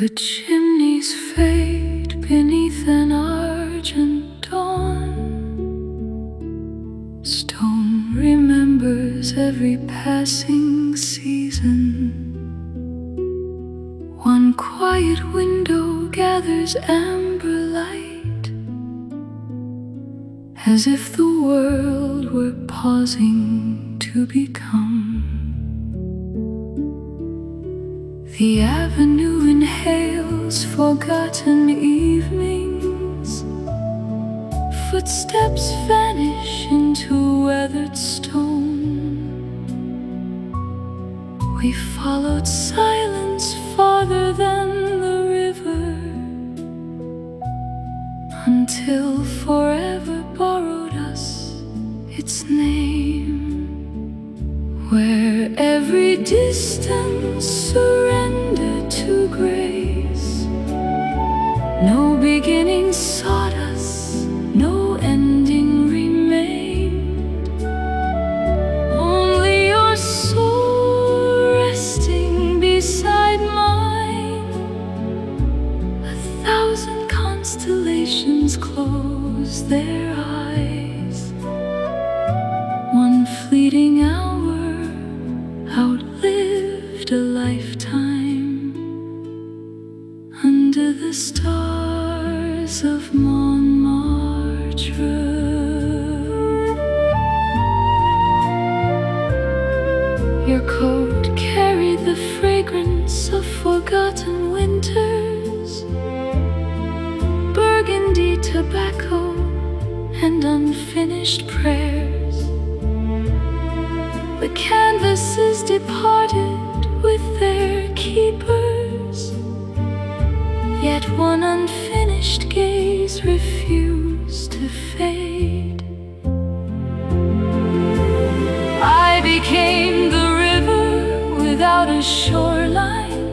The chimneys fade beneath an argent dawn. Stone remembers every passing season. One quiet window gathers amber light, as if the world were pausing to become. The avenue inhales forgotten evenings. Footsteps vanish into weathered stone. We followed silence farther than the river, until forever borrowed us its name. Where every distance surrendered to grace. No beginning sought us, no ending remained. Only your soul resting beside mine. 1,000 constellations close their eyes. One fleeting hour outlived a lifetime under the stars of Montmartre. Your coat carried the fragrance of forgotten winters, burgundy tobacco and unfinished prayers. The canvases departed with their keepers, yet one unfinished gaze refused to fade. I became the river without a shoreline.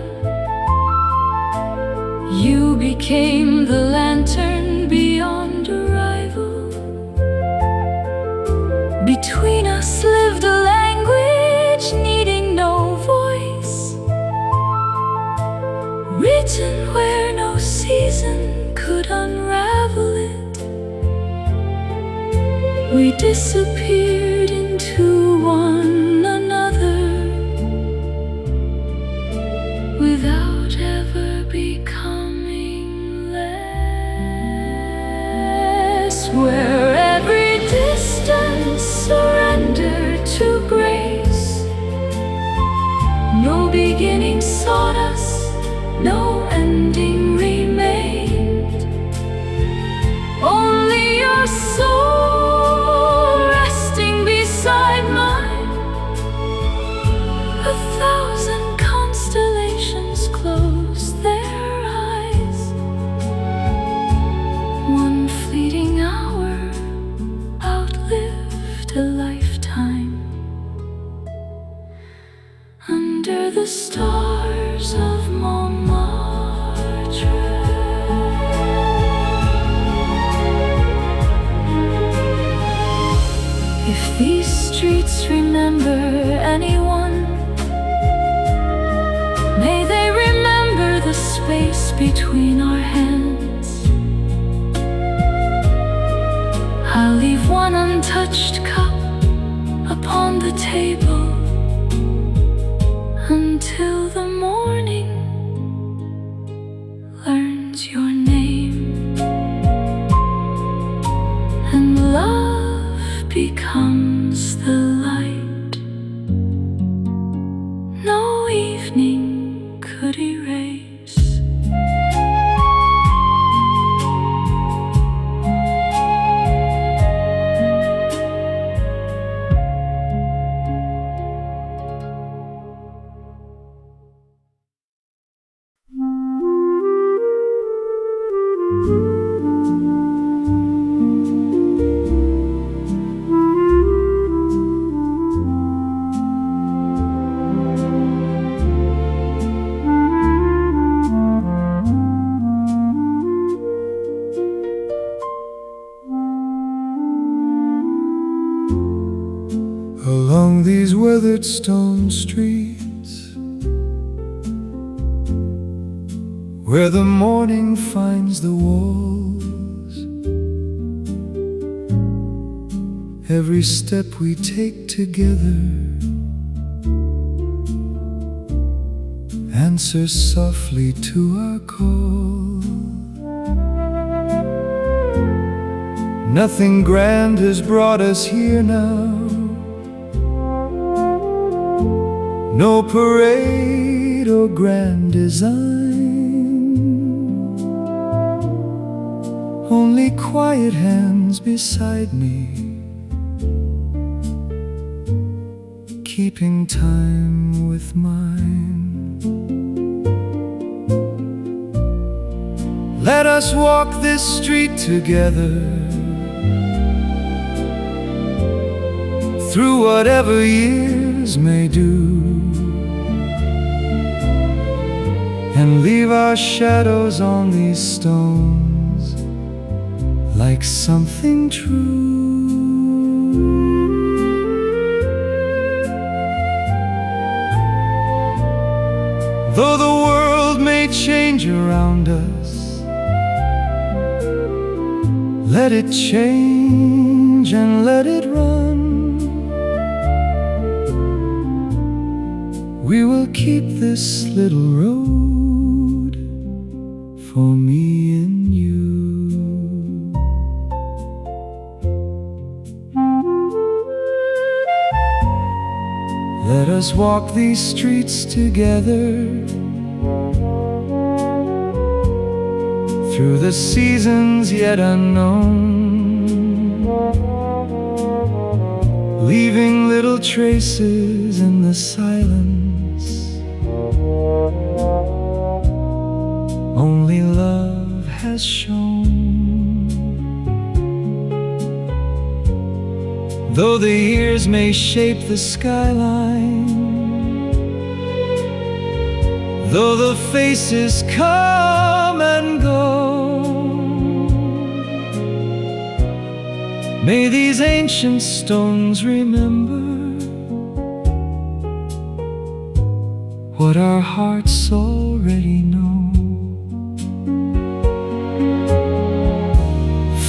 You became the lantern beyond arrival. Between us lived a language needing no voice, written where no season could unravel it. We disappeared into one another without ever becoming less. Where every distance surrendered to grace. No beginning sought us, no ending remained. Only your soul resting beside mine. 1,000 constellations close their eyes. One fleeting hour outlived a lifetime under the stars of Montmartre. If these streets remember anyone, may they remember the space between our hands. I'll leave one untouched cup upon the table until the morning learns your name, and love becomes the light no evening could erase. Along these weathered stone streets, where the morning finds the walls. Every step we take together answers softly to our call. Nothing grand has brought us here now, no parade or grand design, only quiet hands beside me, keeping time with mine. Let us walk this street together, through whatever years may do, and leave our shadows on these stones like something true. Though the world may change around us, let it change and let it run. We will keep this little road for me and you. Let us walk these streets together, through the seasons yet unknown, leaving little traces in the silence only love has shown. Though the years may shape the skyline, though the faces come and go, may these ancient stones remember what our hearts already know.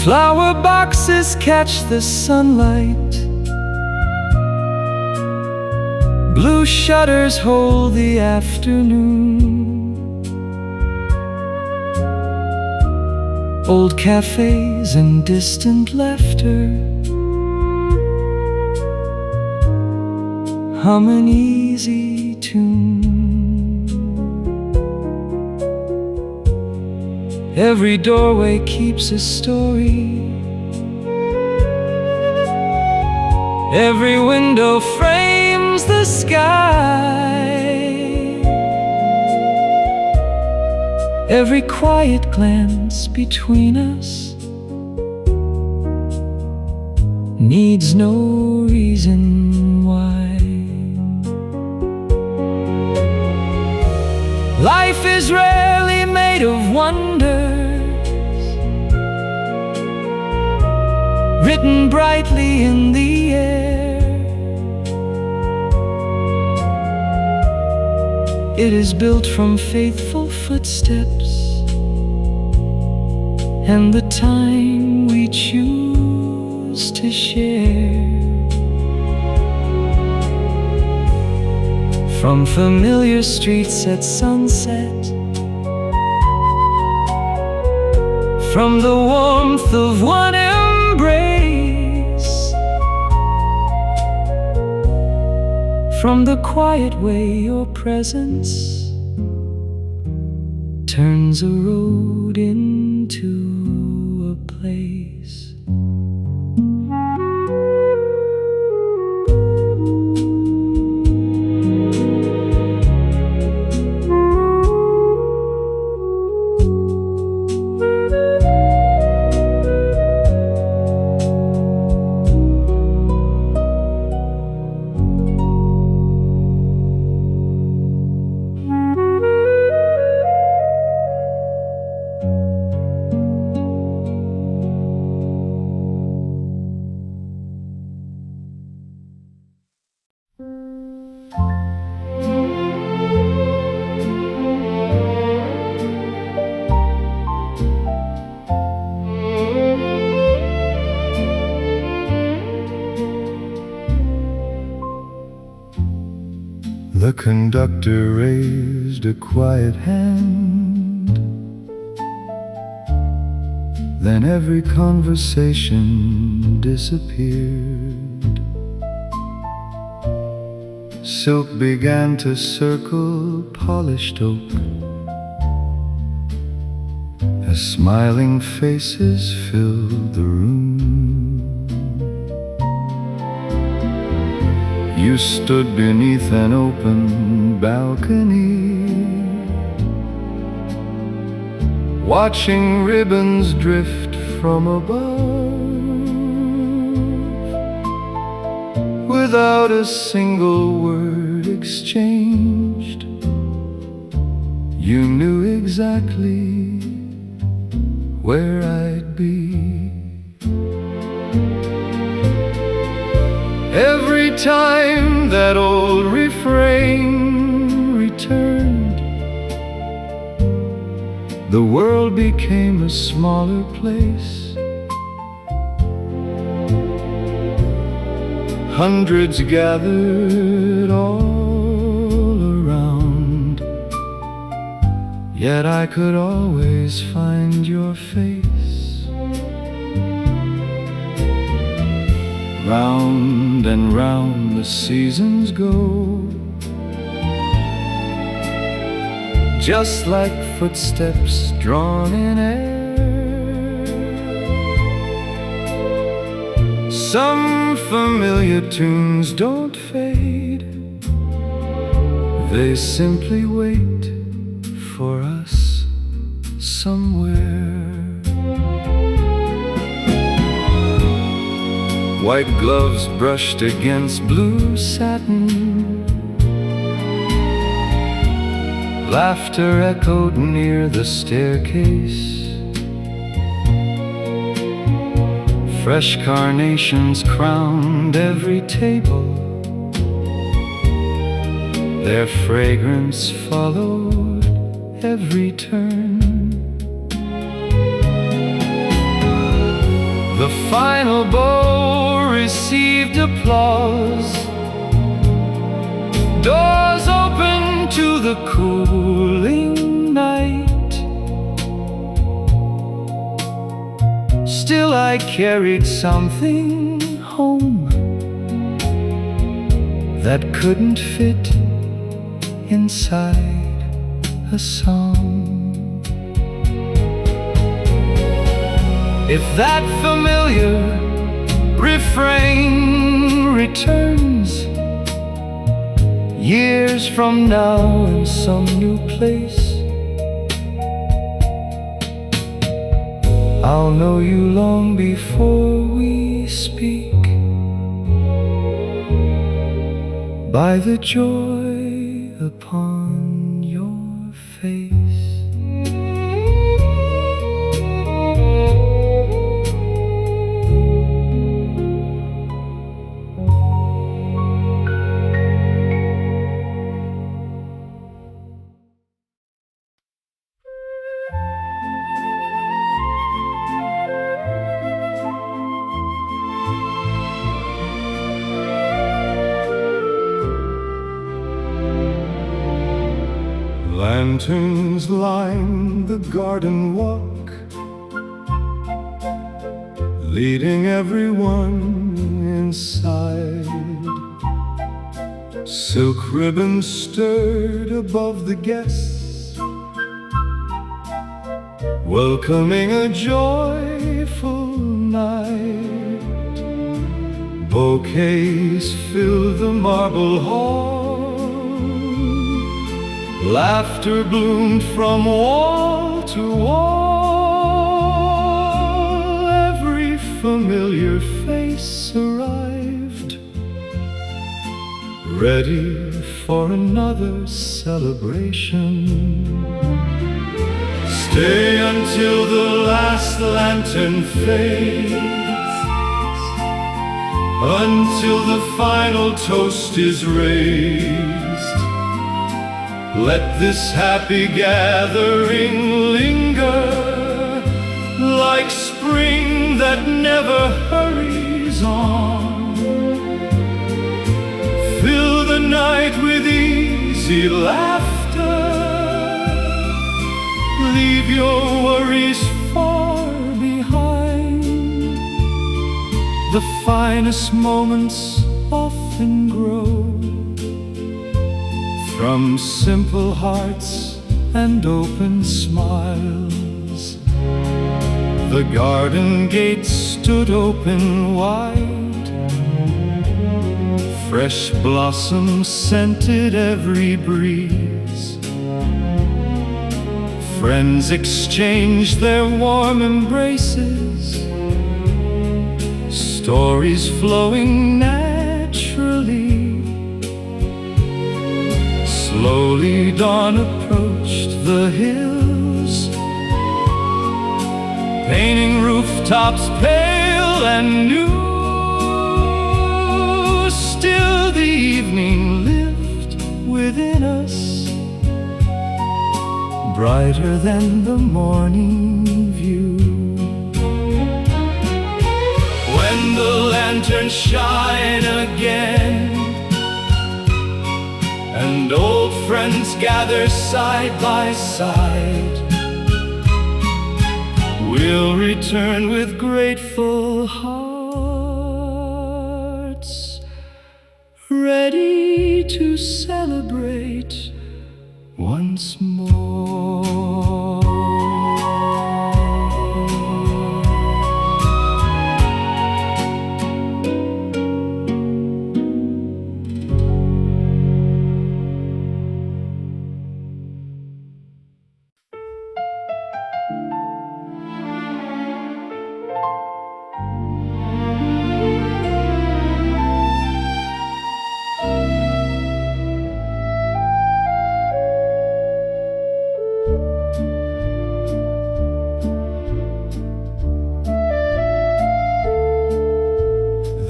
Flower boxes catch the sunlight, blue shutters hold the afternoon, old cafes and distant laughter hum an easy tune. Every doorway keeps a story, every window frames the sky, every quiet glance between us needs no reason why. Life is rarely made of wonders, written brightly in the air. It is built from faithful footsteps and the time we choose to share. From familiar streets at sunset, from the warmth of one embrace, from the quiet way your presence turns a road into a place. The conductor raised a quiet hand. Then every conversation disappeared. Silk began to circle polished oak as smiling faces filled the room. You stood beneath an open balcony, watching ribbons drift from above. Without a single word exchanged, you knew exactly where I'd be. Every time that old refrain returned, the world became a smaller place. Hundreds gathered all around, yet I could always find your face. Round and round the seasons go, just like footsteps drawn in air. Some familiar tunes don't fade, they simply wait for us somewhere. White gloves brushed against blue satin, laughter echoed near the staircase. Fresh carnations crowned every table, their fragrance followed every turn. The final bow received applause, doors open to the cooling night. Still I carried something home that couldn't fit inside a song. If that familiar refrain returns, years from now in some new place, I'll know you long before we speak, by the joy upon your face. Lanterns line the garden walk, leading everyone inside. Silk ribbons stirred above the guests, welcoming a joyful night. Bouquets fill the marble hall, laughter bloomed from wall to wall. Every familiar face arrived, ready for another celebration. Stay until the last lantern fades, until the final toast is raised. Let this happy gathering linger, like spring that never hurries on. Fill the night with ease easy laughter. Leave your worries far behind. The finest moments often grow from simple hearts and open smiles. The garden gate stood open wide. Fresh blossoms scented every breeze. Friends exchanged their warm embraces. Stories flowing naturally. Slowly dawn approached the hills, painting rooftops pale and new. Still the evening lived within us, brighter than the morning view. When the lanterns shine again and old friends gather side by side, we'll return with grateful hearts, ready to celebrate once more.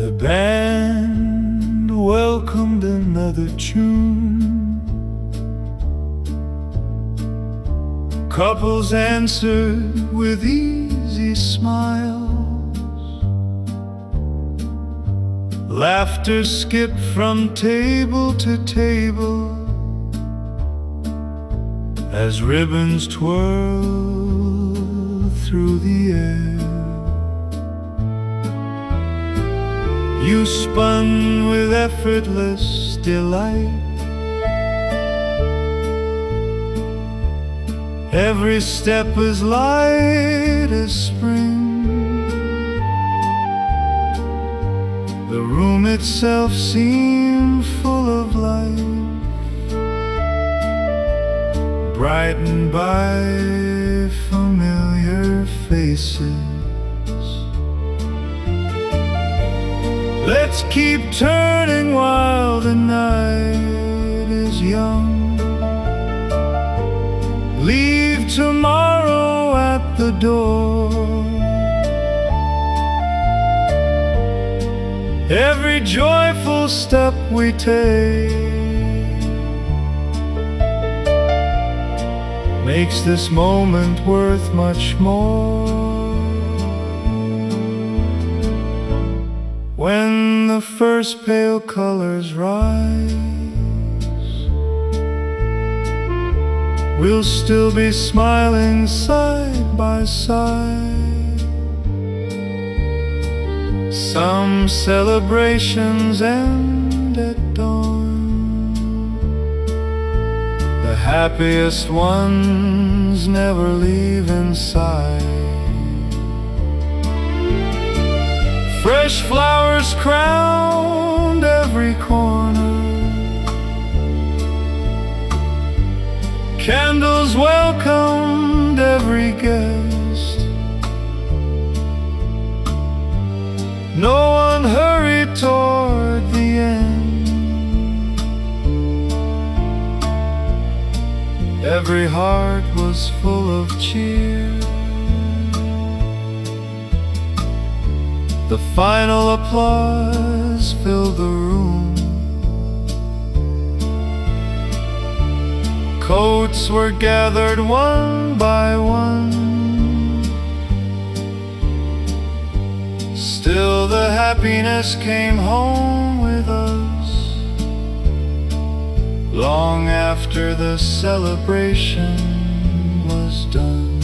The band welcomed another tune. Couples answered with easy smiles. Laughter skipped from table to table as ribbons twirled through the air. You spun with effortless delight. Every step was light as spring. The room itself seemed full of life, brightened by familiar faces. Let's keep turning while the night is young. Leave tomorrow at the door. Every joyful step we take makes this moment worth much more. When the first pale colors rise, we'll still be smiling side by side. Some celebrations end at dawn. The happiest ones never leave inside. Fresh flowers crowned every corner. Candles welcomed every guest. No one hurried toward the end. Every heart was full of cheer. The final applause filled the room. Coats were gathered one by one. Still the happiness came home with us. long after the celebration was done.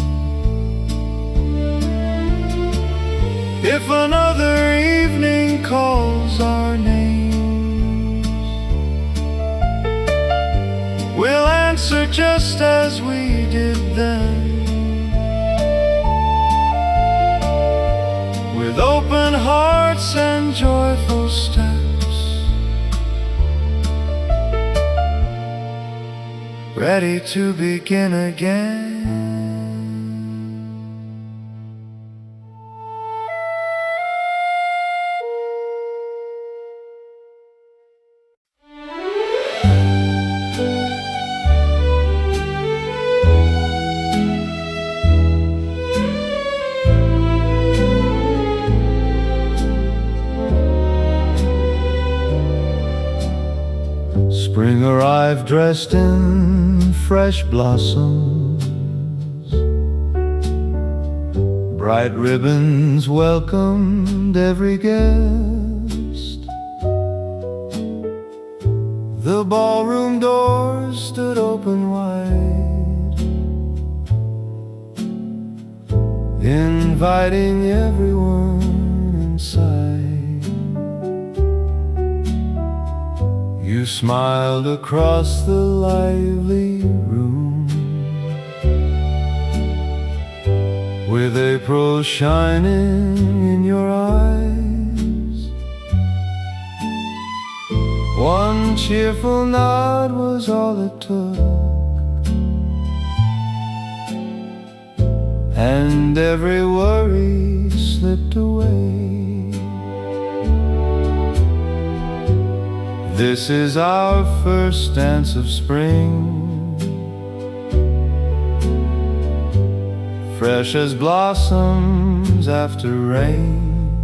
If another evening calls our names, we'll answer just as we did then, with open hearts and joyful steps, ready to begin again. Spring arrived dressed in fresh blossoms, bright ribbons welcomed every guest. The ballroom doors stood open wide, inviting everyone inside. You smiled across the lively room, with April shining in your eyes. One cheerful nod was all it took, and every worry slipped away. This is our first dance of spring, fresh as blossoms after rain.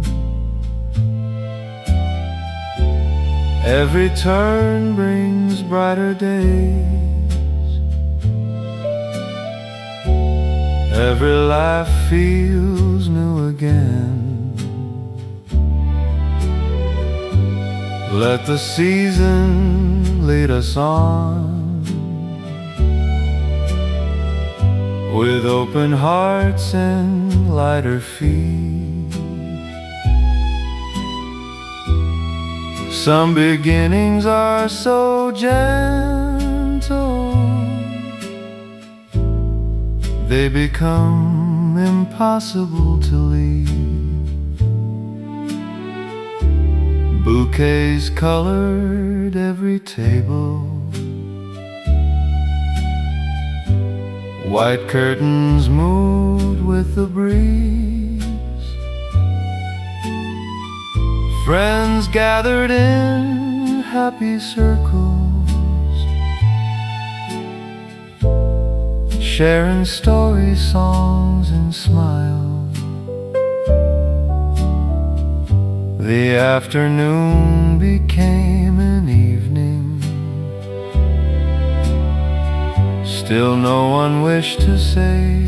Every turn brings brighter days, every laugh feels new again. Let the season lead us on, with open hearts and lighter feet. Some beginnings are so gentle, they become impossible to leave. Bouquets colored every table, white curtains moved with the breeze. Friends gathered in happy circles, sharing stories, songs, and smiles. The afternoon became an evening, still no one wished to say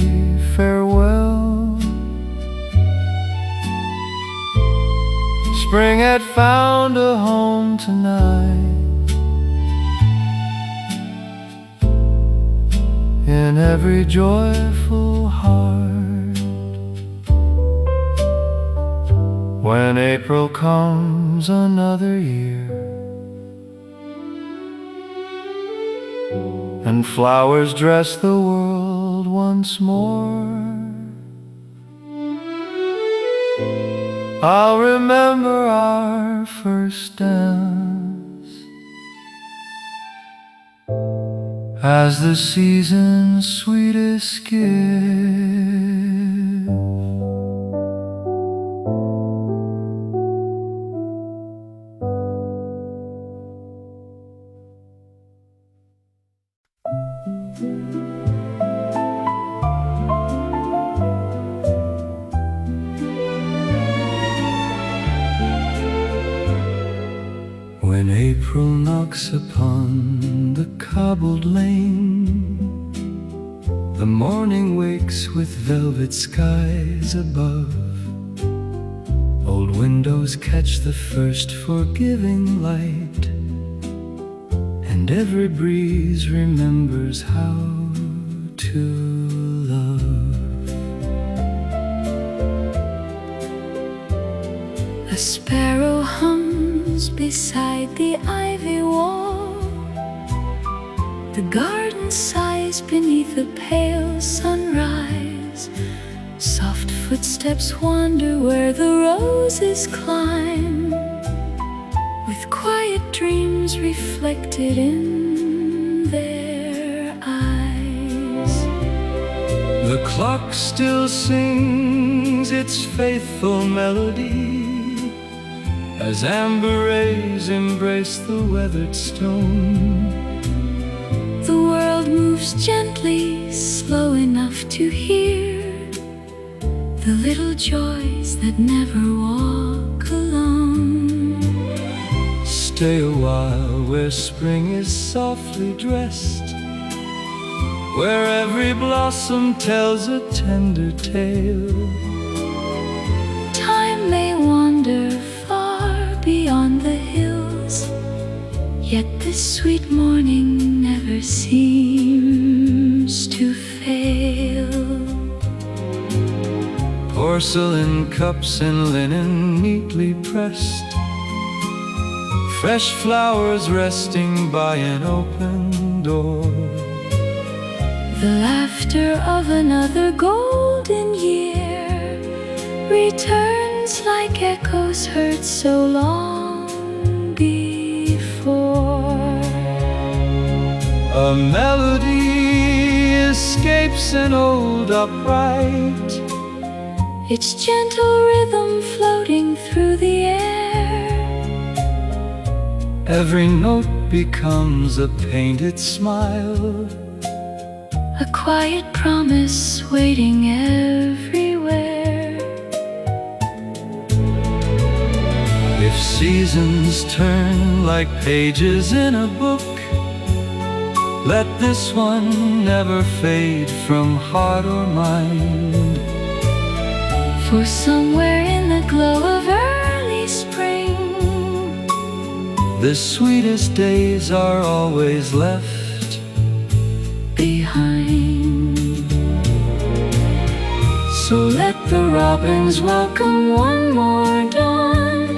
farewell. Spring had found a home tonight, in every joyful heart. When April comes another year, and flowers dress the world once more, I'll remember our first dance as the season's sweetest gift. When April knocks upon the cobbled lane, the morning wakes with velvet skies above. Old windows catch the first forgiving light, and and every breeze remembers how to love. A sparrow hums beside the ivy wall. The garden sighs beneath a pale sunrise. Soft footsteps wander where the roses climb, with quiet dreams reflected in their eyes. The clock still sings its faithful melody as amber rays embrace the weathered stone. The world moves gently, slow enough to hear the little joys that never walk alone. Stay a while where spring is softly dressed, where every blossom tells a tender tale. Time may wander far beyond the hills, yet this sweet morning never seems to fail. Porcelain cups and linen neatly pressed, fresh flowers resting by an open door. The laughter of another golden year returns like echoes heard so long before. A melody escapes an old upright, its gentle rhythm floating through the air. Every note becomes a painted smile, A quiet promise waiting everywhere. if seasons turn like pages in a book, let this one never fade from heart or mind. For somewhere in the glow of early spring, The sweetest days are always left behind. So let the robins welcome one more dawn.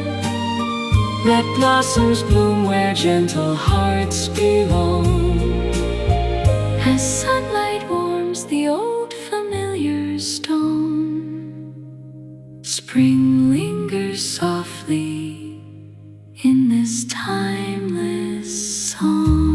Let blossoms bloom where gentle hearts belong. As sunlight warms the old familiar stone, spring lingers softly in this timeless song.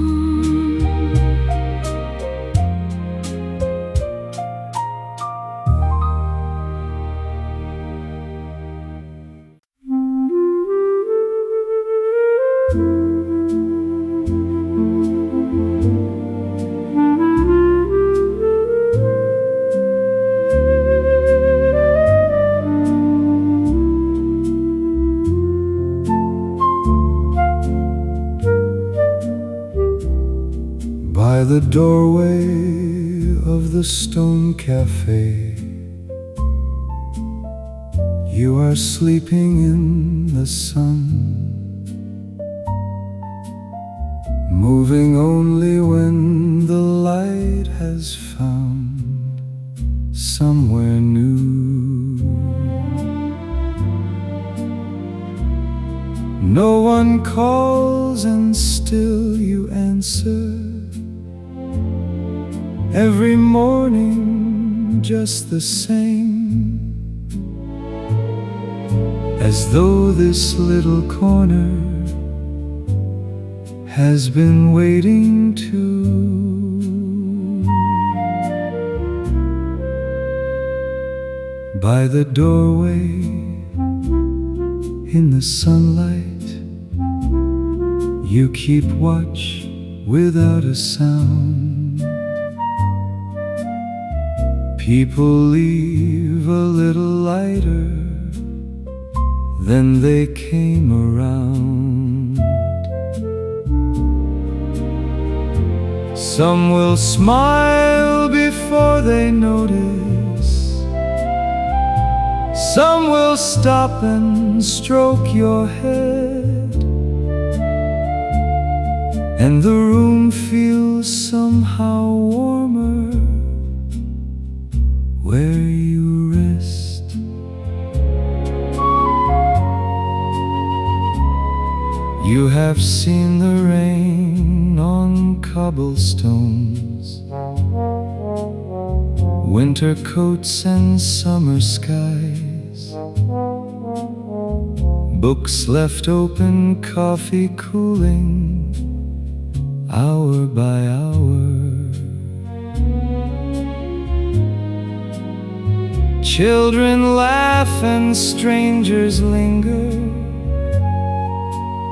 by the doorway of the stone cafe. You are sleeping in the sun, moving only when the light has found somewhere new. No one calls and still you answer. Every morning just the same, as though this little corner has been waiting too. By the doorway in the sunlight, you keep watch without a sound. People leave a little lighter than they came around. Some will smile before they notice, some will stop and stroke your head, and the room feels somehow warmer where you rest. You have seen the rain on cobblestones, winter coats and summer skies, books left open, coffee cooling hour by hour. Children laugh and strangers linger,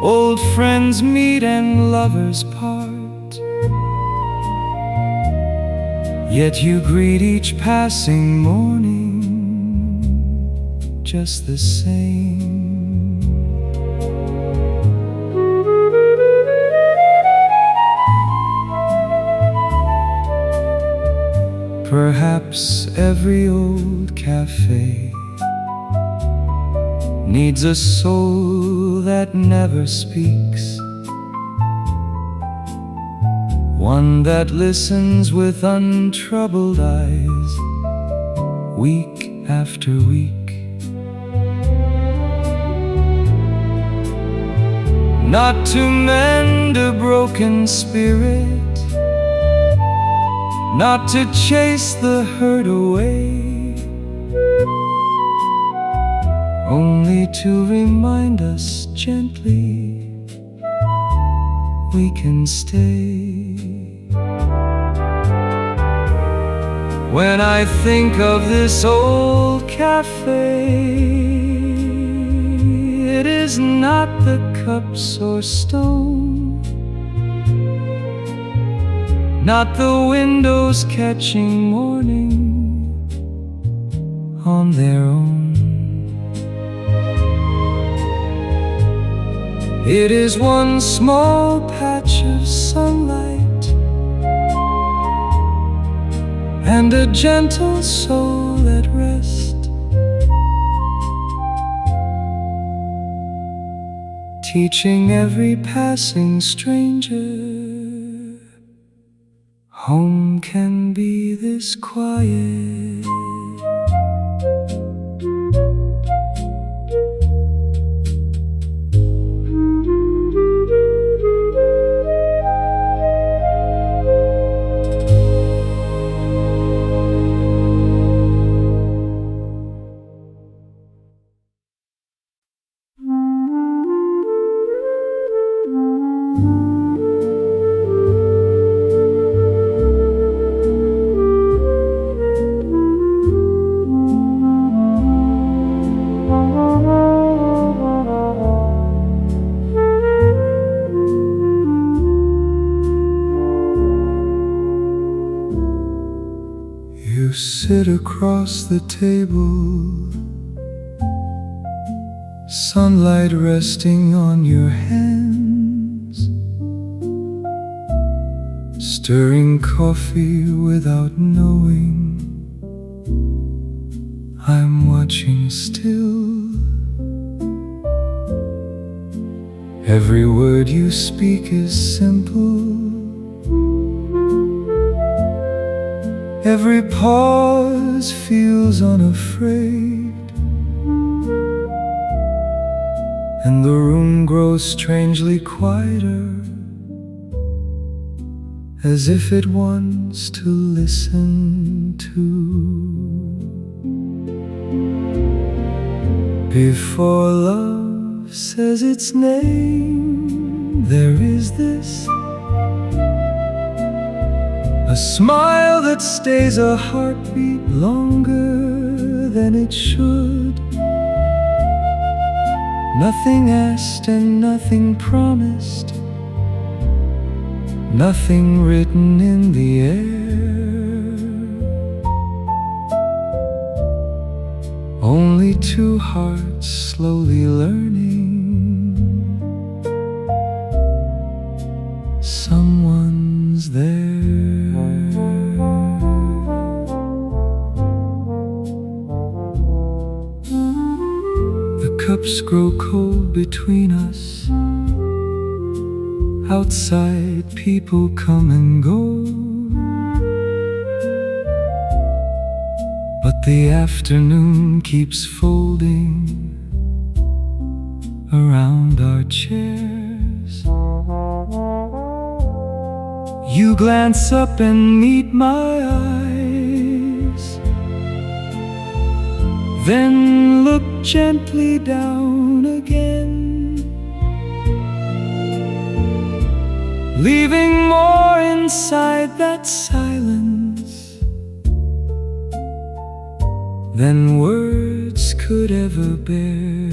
old friends meet and lovers part. Yet you greet each passing morning just the same. Perhaps every old cafe needs a soul that never speaks, one that listens with untroubled eyes, week after week. Not to mend a broken spirit, not to chase the hurt away, only to remind us gently we can stay. When I think of this old cafe, it is not the cups or stone, not the windows catching morning on their own. It is one small patch of sunlight and a gentle soul at rest, teaching every passing stranger home can be this quiet. You sit across the table, sunlight resting on your hands, stirring coffee without knowing. I'm watching still. Every word you speak is simple, every pause feels unafraid, and the room grows strangely quieter, as if it wants to listen too. Before love says its name, there is this, a smile that stays a heartbeat longer than it should. Nothing asked and nothing promised, nothing written in the air, only two hearts slowly learning someone's there. The cups grow cold between us. Outside people come and go, but the afternoon keeps folding around our chairs. You glance up and meet my eyes, then look gently down again, leaving more inside that silence than words could ever bear.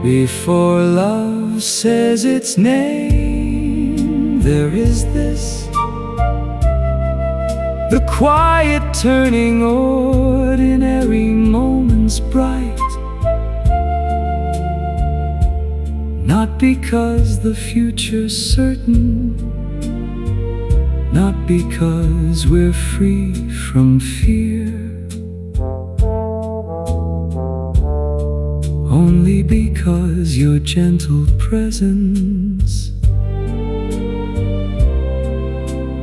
Before love says its name, there is this, the quiet turning ordinary moments bright. Not because the future's certain, not because we're free from fear, only because your gentle presence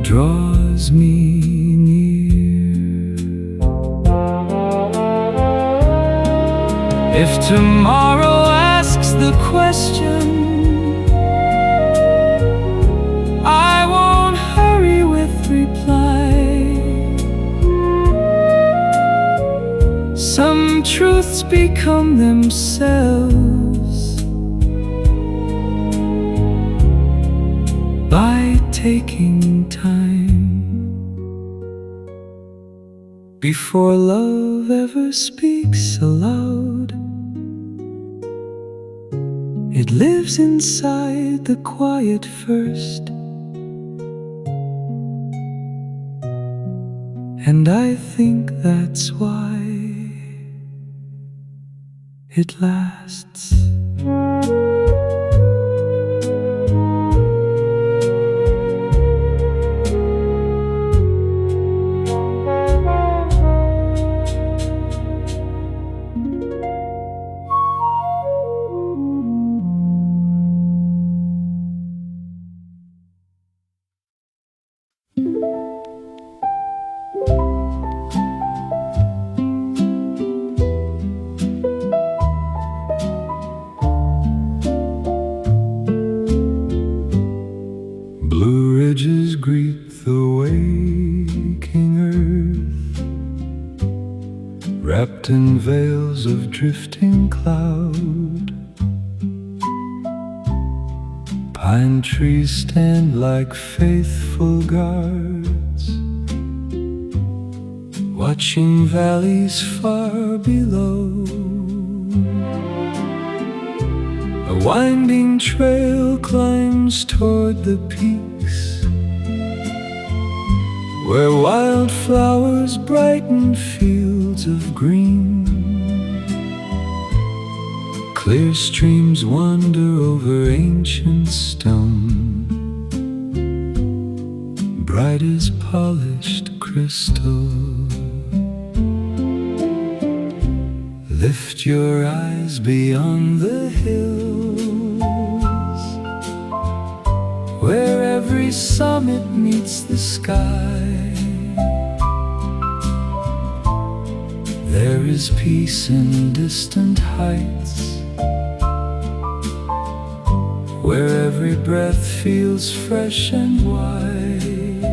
draws me near. If tomorrow asks the question, I won't hurry with reply. Some truths become themselves by taking time. Before love ever speaks aloud, it lives inside the quiet first. And I think that's why it lasts. Blue ridges greet the waking earth, wrapped in veils of drifting cloud. Pine trees stand like faithful guards, watching valleys far below. A winding trail climbs toward the peaks, where wildflowers brighten fields of green. Clear streams wander over ancient stone, bright as polished crystal. Lift your eyes beyond the hills, where every summit meets the sky. There is peace in distant heights, where every breath feels fresh and wide.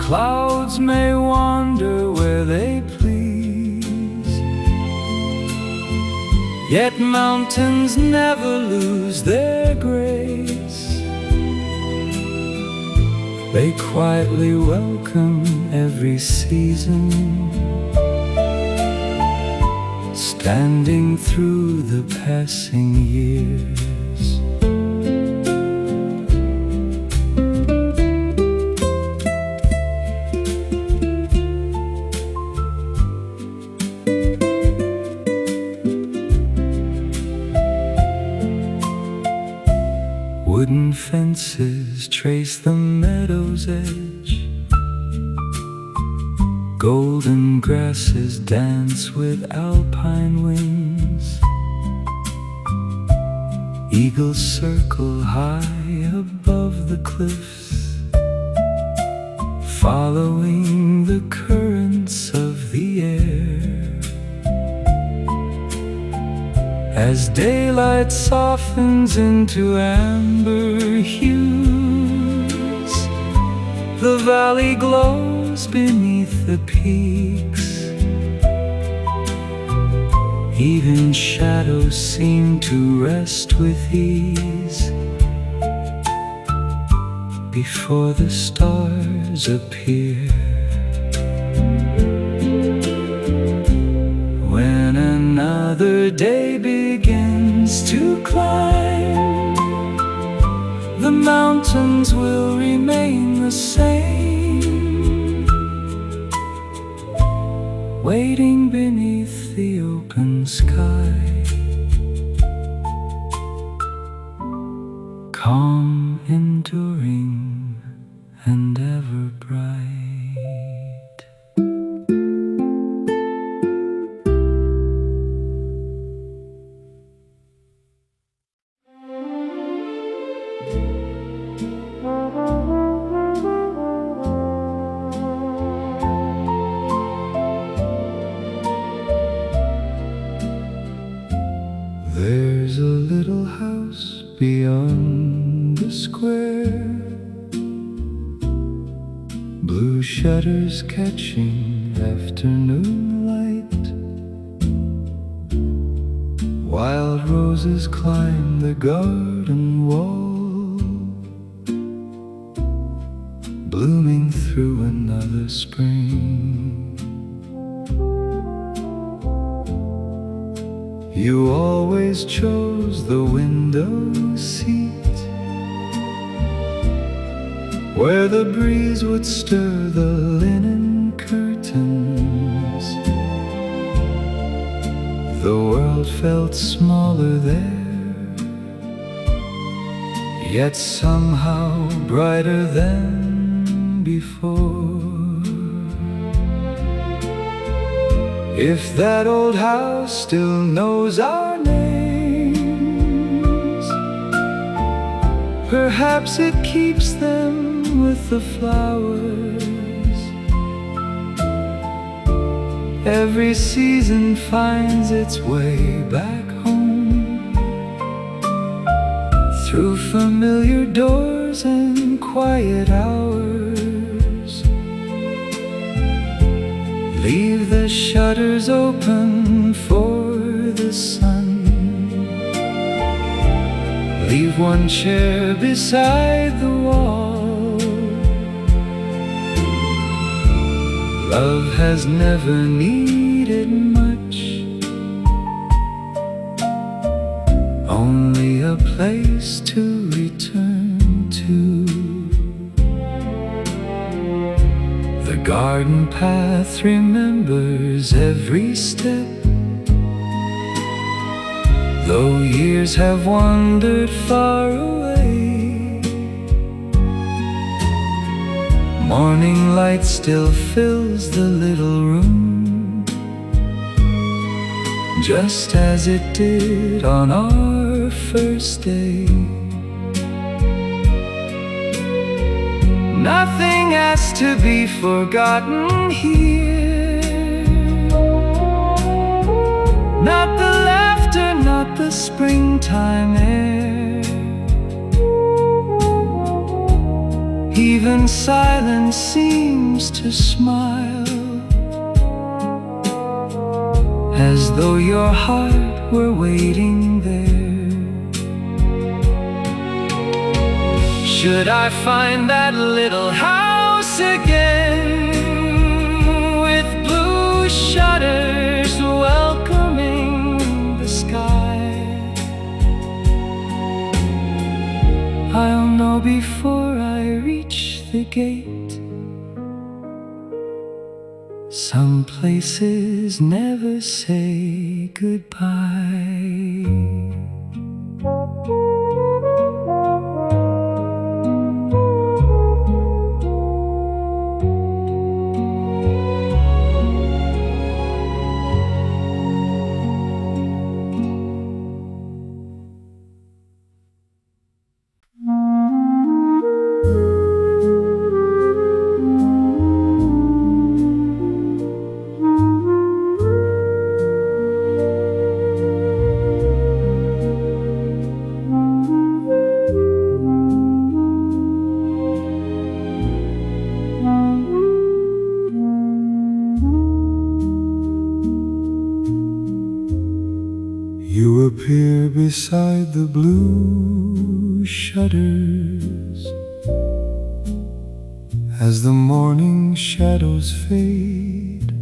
Clouds may wander where they please, yet mountains never lose their grace. They quietly welcome every season, standing through the passing years. Wooden fences trace the meadow's edge, golden grasses dance with alpine winds. Eagles circle high above the cliffs, following the currents of the air. As daylight softens into amber hues, the valley glows beneath the peaks. Even shadows seem to rest with ease before the stars appear. When another day begins to climb, the mountains will remain the same, waiting beneath the open sky, calm, enduring, and ever bright. There's a little house beyond the square, blue shutters catching afternoon light. Wild roses climb the garden wall, blooming through another spring. You always chose the window seat, where the breeze would stir the linen curtains. The world felt smaller there, yet somehow brighter than before. If that old house still knows our names, perhaps it keeps them with the flowers. Every season finds its way back home, through familiar doors and quiet hours. Leave the shutters open for the sun, leave one chair beside the wall. Love has never needed much, only a place to return to. The garden path remembers every step, though years have wandered far away. Morning light still fills the little room, just as it did on our first day. Nothing has to be forgotten here, not the laughter, not the springtime air. Even silence seems to smile, as though your heart were waiting there. Should I find that little house again, with blue shutters welcoming the sky, I'll know before I reach the gate. Some places never say goodbye. You appear beside the blue shutters as the morning shadows fade,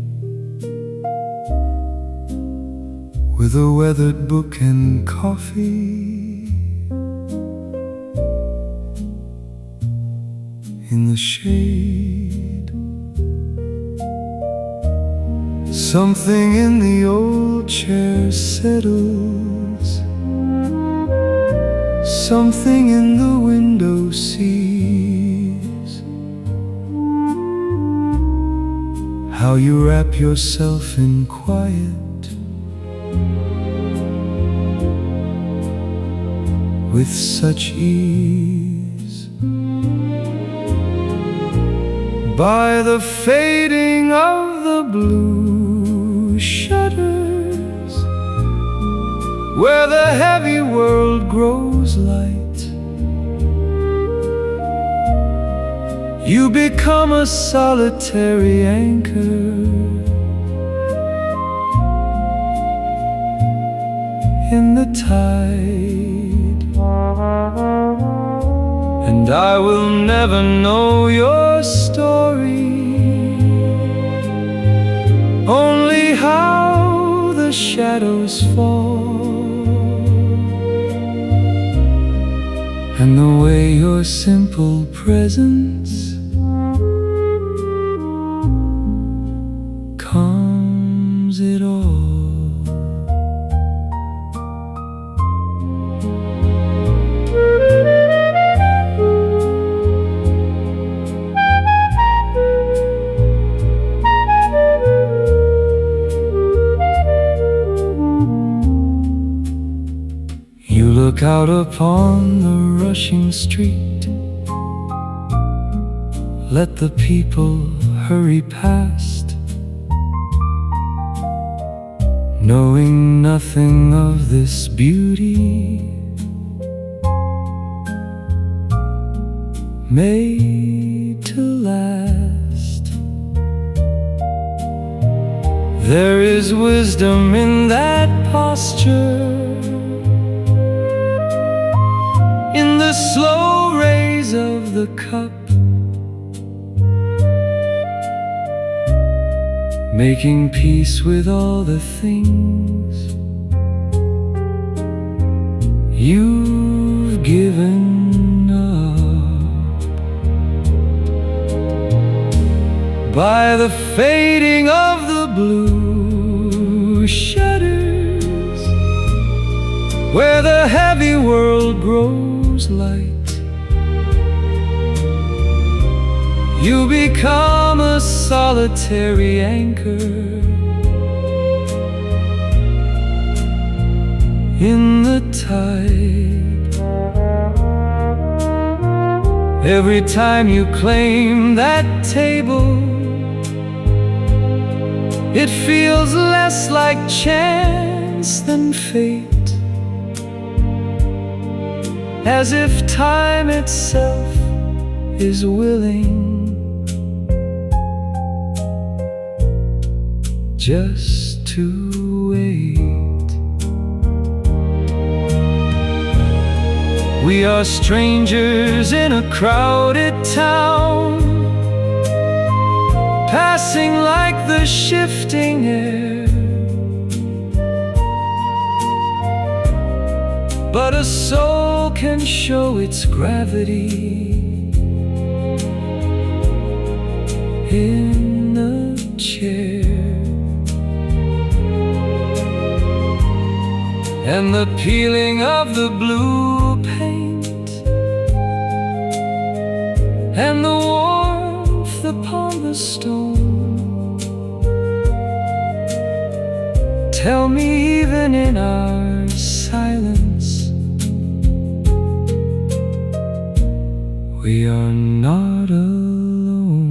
with a weathered book and coffee in the shade. Something in the old chair settles, something in the window sees how you wrap yourself in quiet, with such ease. By the fading of the blue shutters, where the heavy world grows light, you become a solitary anchor in the tide. And I will never know your story, only how the shadows fall, and the way your simple presence calms it all. Look out upon the rushing street, let the people hurry past, knowing nothing of this beauty made to last. There is wisdom in that posture, in the slow rays of the cup, making peace with all the things you've given up. By the fading of the blue shutters, where the heavy world grows light, you become a solitary anchor in the tide. Every time you claim that table, it feels less like chance than fate, as if time itself is willing just to wait. We are strangers in a crowded town, passing like the shifting air, but a soul can show its gravity in a chair. And the peeling of the blue paint, and the warmth upon the stone, tell me even in our silence we are not alone.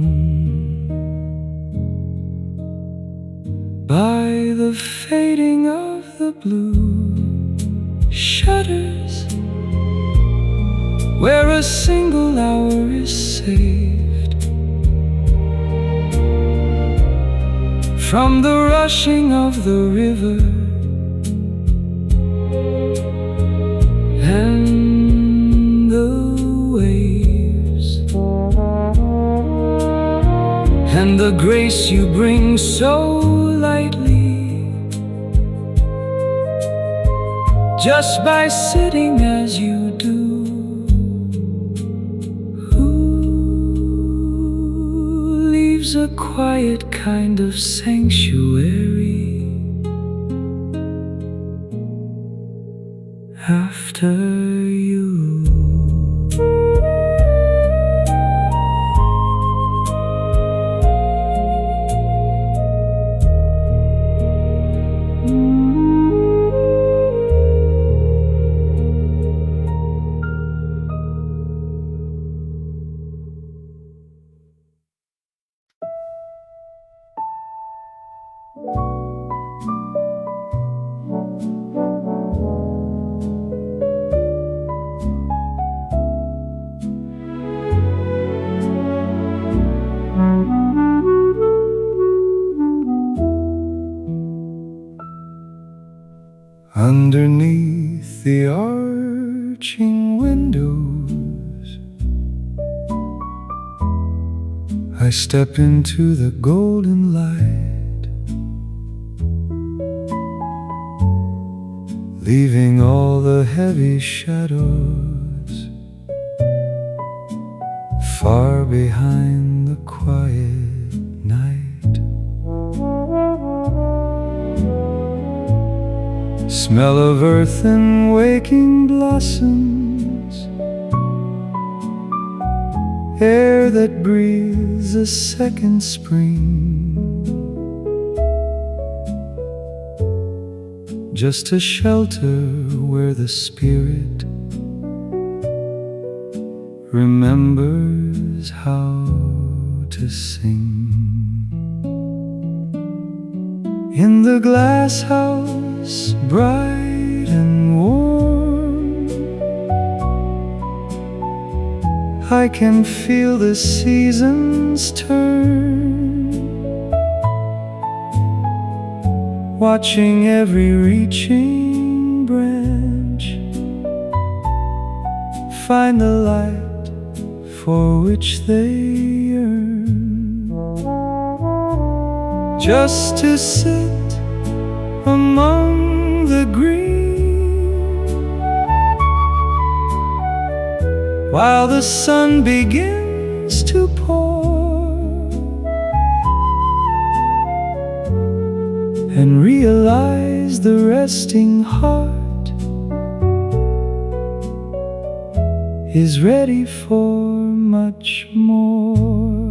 By the fading of the blue shutters, where a single hour is saved from the rushing of the river the grace you bring so lightly, just by sitting as you do. Who leaves a quiet kind of sanctuary after you. Underneath the arching windows, I step into the golden light, leaving all the heavy shadows far behind the quiet night. Smell of earth and waking blossoms, air that breathes a second spring, just a shelter where the spirit remembers how to sing. In the glass house, bright and warm, I can feel the seasons turn, watching every reaching branch find the light for which they yearn. Just to sit among the green while the sun begins to pour, and realize the resting heart is ready for much more.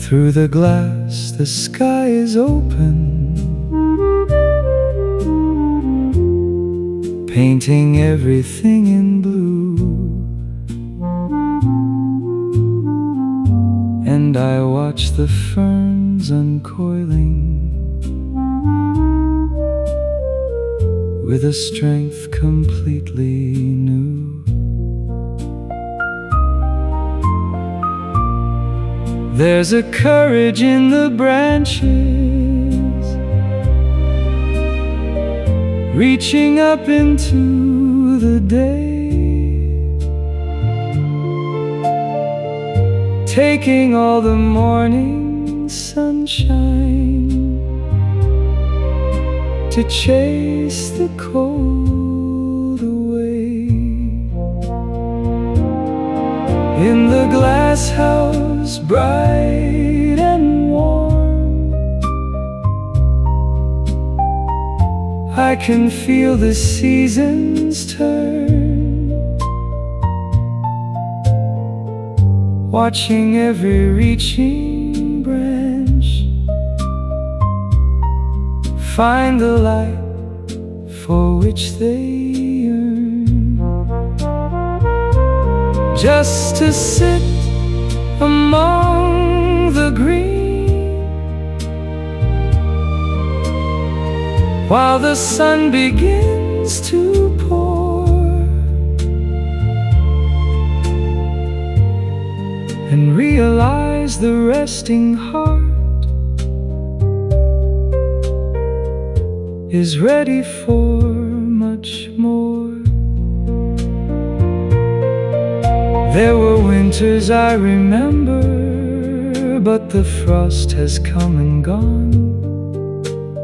Through the glass, the sky is open, painting everything in blue, and I watch the ferns uncoiling with a strength completely new. There's a courage in the branches, reaching up into the day, taking all the morning sunshine to chase the cold away. In the glass house, bright and warm, I can feel the seasons turn, watching every reaching branch find the light for which they yearn. Just to sit among the green while the sun begins to pour, and realize the resting heart is ready for much more. There were winters I remember, but the frost has come and gone.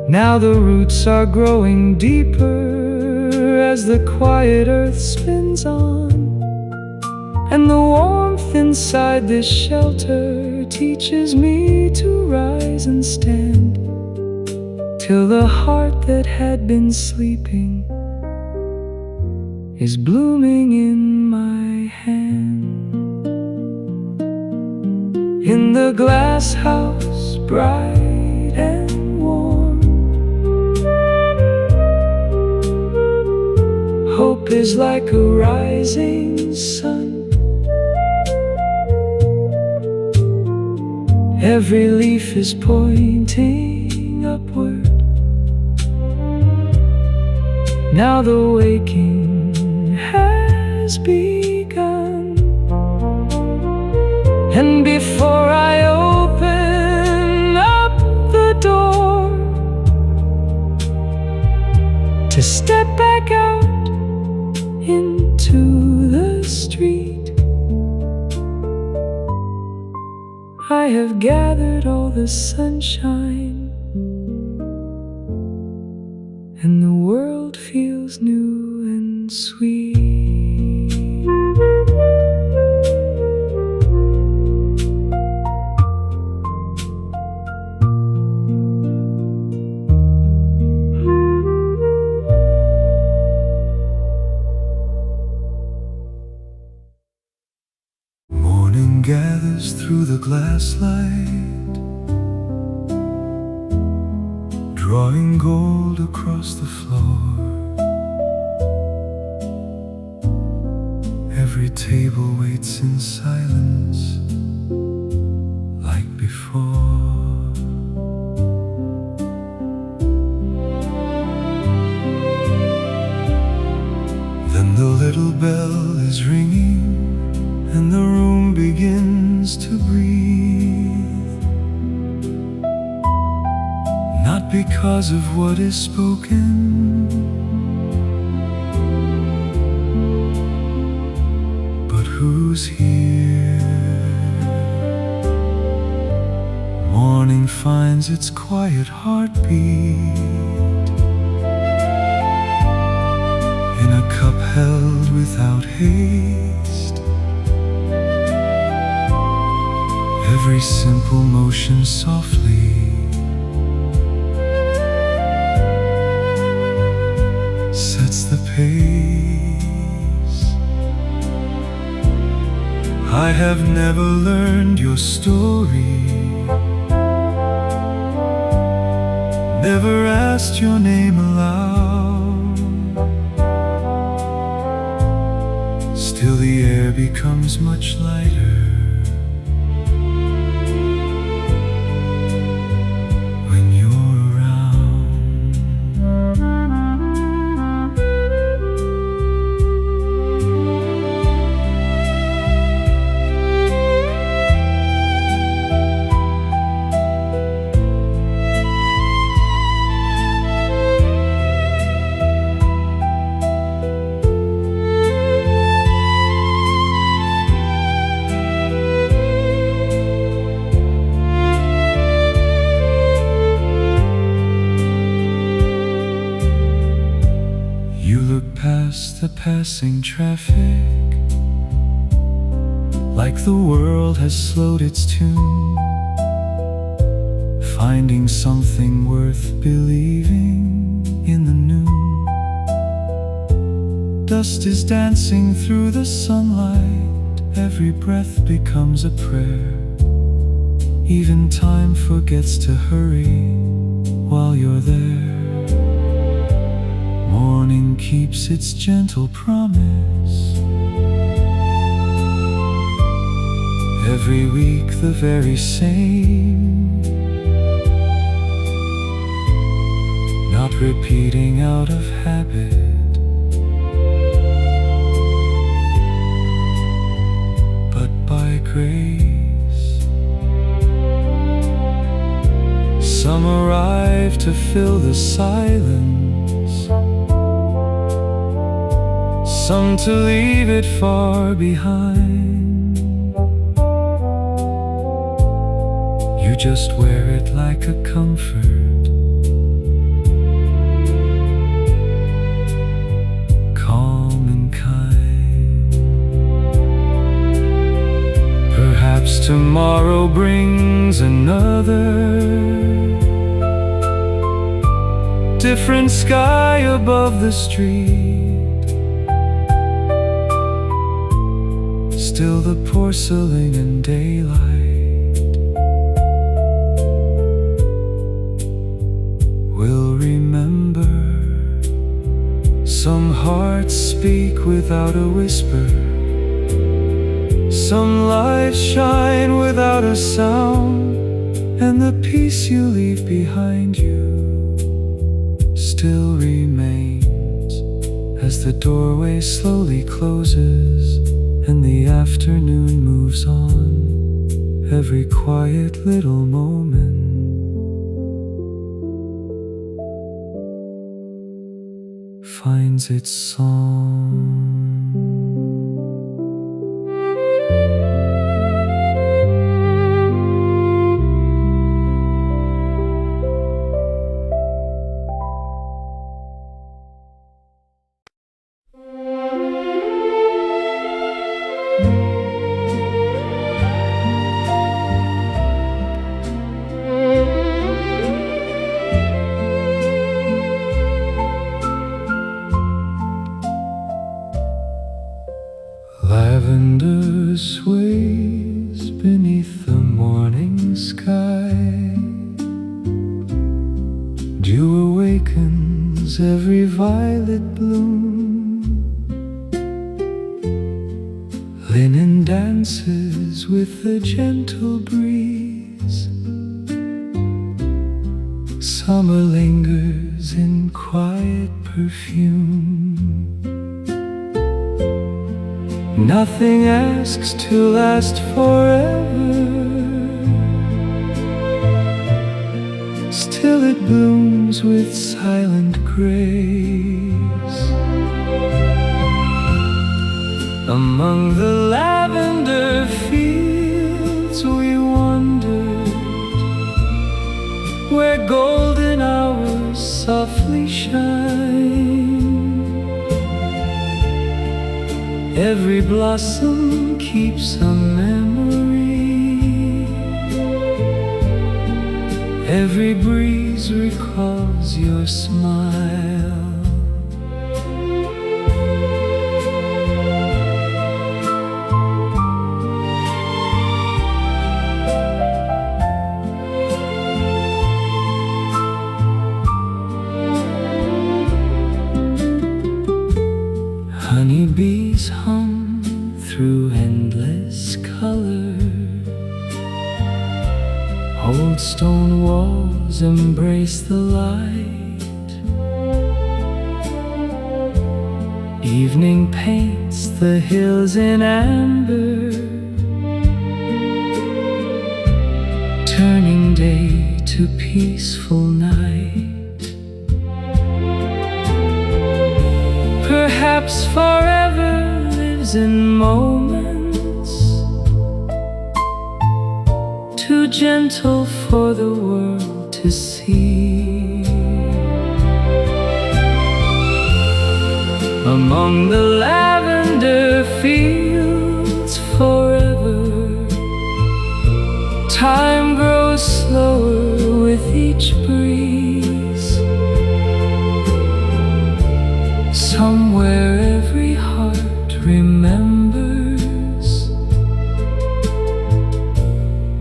Now the roots are growing deeper as the quiet earth spins on. And the warmth inside this shelter teaches me to rise and stand, till the heart that had been sleeping is blooming in my hand. In the glass house, bright and warm, hope is like a rising sun. Every leaf is pointing upward. Now the waking has begun. And before I open up the door to step back out into the street, I have gathered all the sunshine, and the world feels new and sweet. Morning gathers through the glass light, drawing gold across the floor. Every table waits in silence like before. Then the little bell is ringing, and the room begins to breathe, not because of what is spoken, but who's here. Morning finds its quiet heartbeat in a cup held without haste. Every simple motion softly sets the pace. I have never learned your story, never asked your name aloud. Still the air becomes much lighter past the passing traffic, like the world has slowed its tune, finding something worth believing in the noon. Dust is dancing through the sunlight, every breath becomes a prayer. Even time forgets to hurry while you're there. Morning keeps its gentle promise. Every week the very same, not repeating out of habit, but by grace. Some arrive to fill the silence, some to leave it far behind. You just wear it like a comfort, calm and kind. Perhaps tomorrow brings another different sky above the street. Still the porcelain and daylight will remember. Some hearts speak without a whisper, some lives shine without a sound, and the peace you leave behind you still remains as the doorway slowly closes and the afternoon moves on. Every quiet little moment finds its song. Lavender sways beneath the morning sky. Dew awakens every violet bloom. Linen dances with the gentle breeze. Summer lingers in quiet perfume. Nothing asks to last forever. Still it blooms with silent grace. Among the lavender fields we wandered, where golden hours softly shine. Every blossom keeps a memory. Every breeze recalls your smile. Honeybees hum through endless color. Old stone walls embrace the light. Evening paints the hills in amber, turning day to peaceful night. Perhaps forever lives in moments too gentle for the world to see. Among the lavender fields forever, time grows slower with each breeze. Somewhere every heart remembers,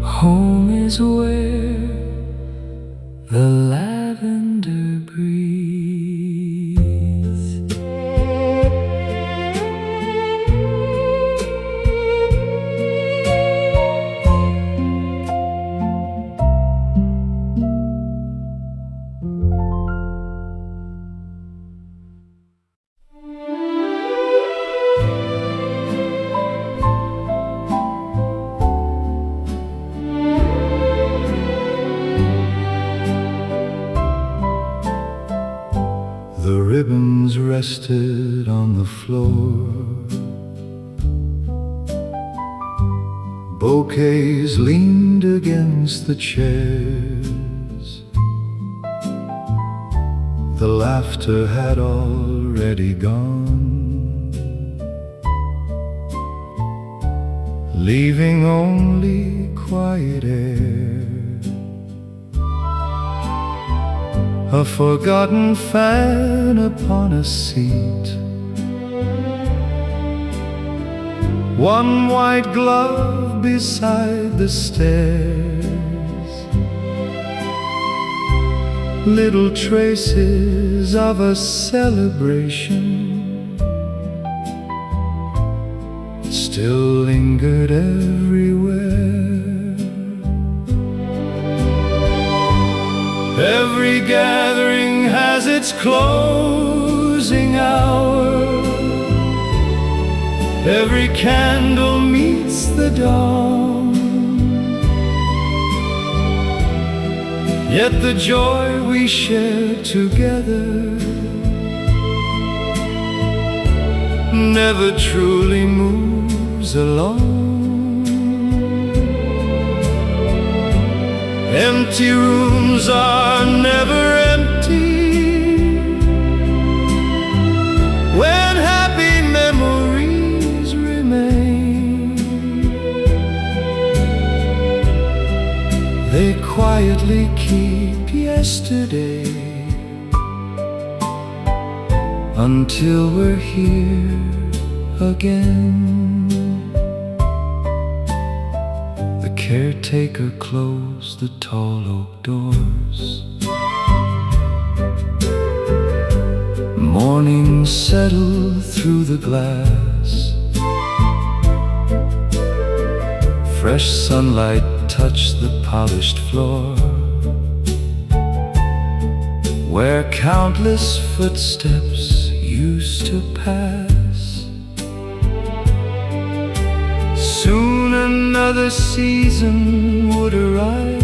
home is where the lavender breathes. The ribbons rested on on the floor. Bouquets leaned against the chairs. The laughter had already gone, leaving only quiet air. A forgotten fan upon a seat, one white glove beside the stairs, little traces of a celebration still lingered everywhere. Every gathering has its closing hour. Every candle meets the dawn. Yet the joy we share together never truly moves along. Empty rooms are never empty when happy memories remain. They quietly keep yesterday until we're here again. The caretaker closed the tall oak doors. Morning settled through the glass. Fresh sunlight touched the polished floor, where countless footsteps used to pass. Soon another season would arrive,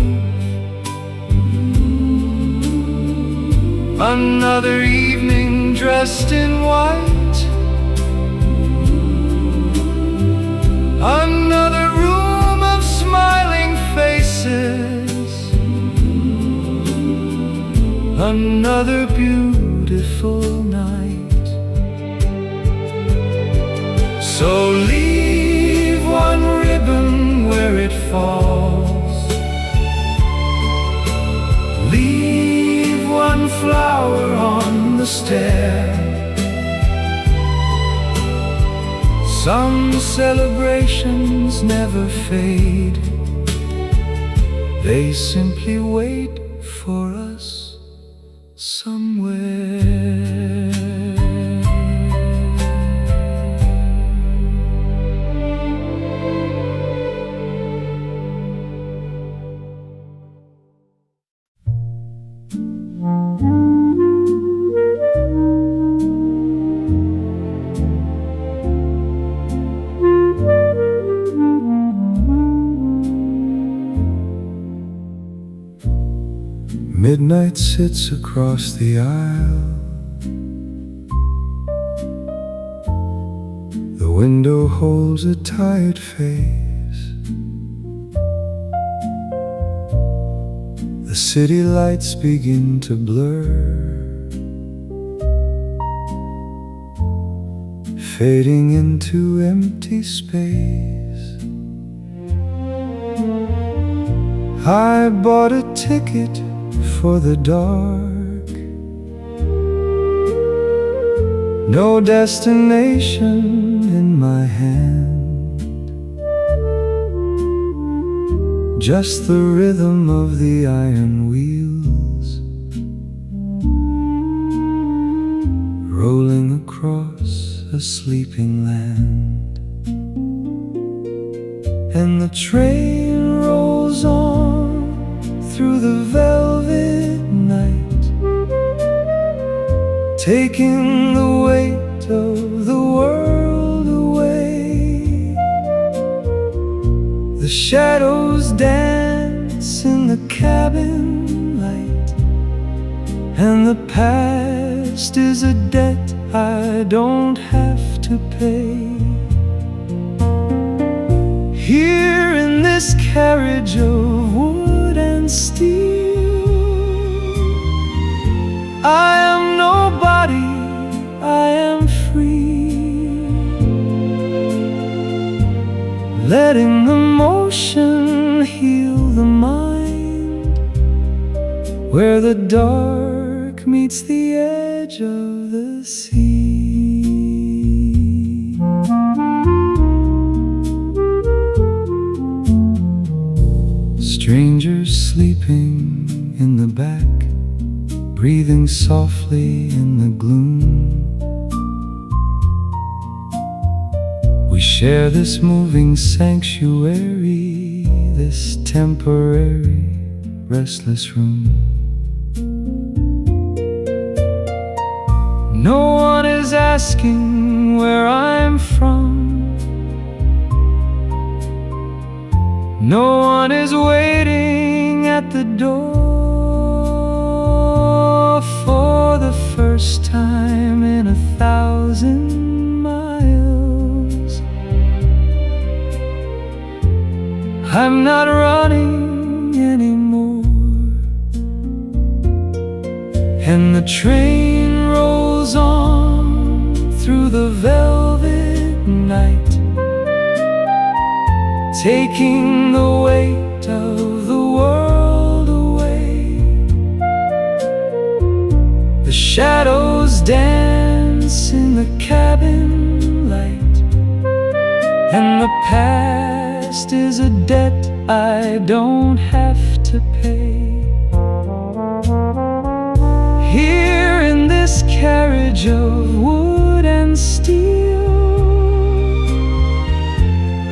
another evening dressed in white, another room of smiling faces, another beautiful night. So leave one ribbon where it falls, leave one flower on the stair. Some celebrations never fade, they simply wait for us somewhere. Midnight sits across the aisle. The window holds a tired face. The city lights begin to blur, fading into empty space. I bought a ticket for the dark, no destination in my hand, just the rhythm of the iron wheels rolling across a sleeping land. And the train rolls on through the velvet night, taking the weight of the world away. The shadows dance in the cabin light, and the past is a debt I don't have to pay. Here in this carriage of wood and steel, I am nobody, I am free, letting the motion heal the mind, where the dark meets the edge of the sea. Strangers sleeping in the back, breathing softly in the gloom. We share this moving sanctuary, this temporary restless room. No one is asking where I'm from. No one is waiting at the door. For the first time in 1,000 miles, I'm not running anymore. And the train rolls on through the velvet night, taking the weight of the world away. The shadows dance in the cabin light, and the past is a debt I don't have to pay. Here in this carriage of wood and steel,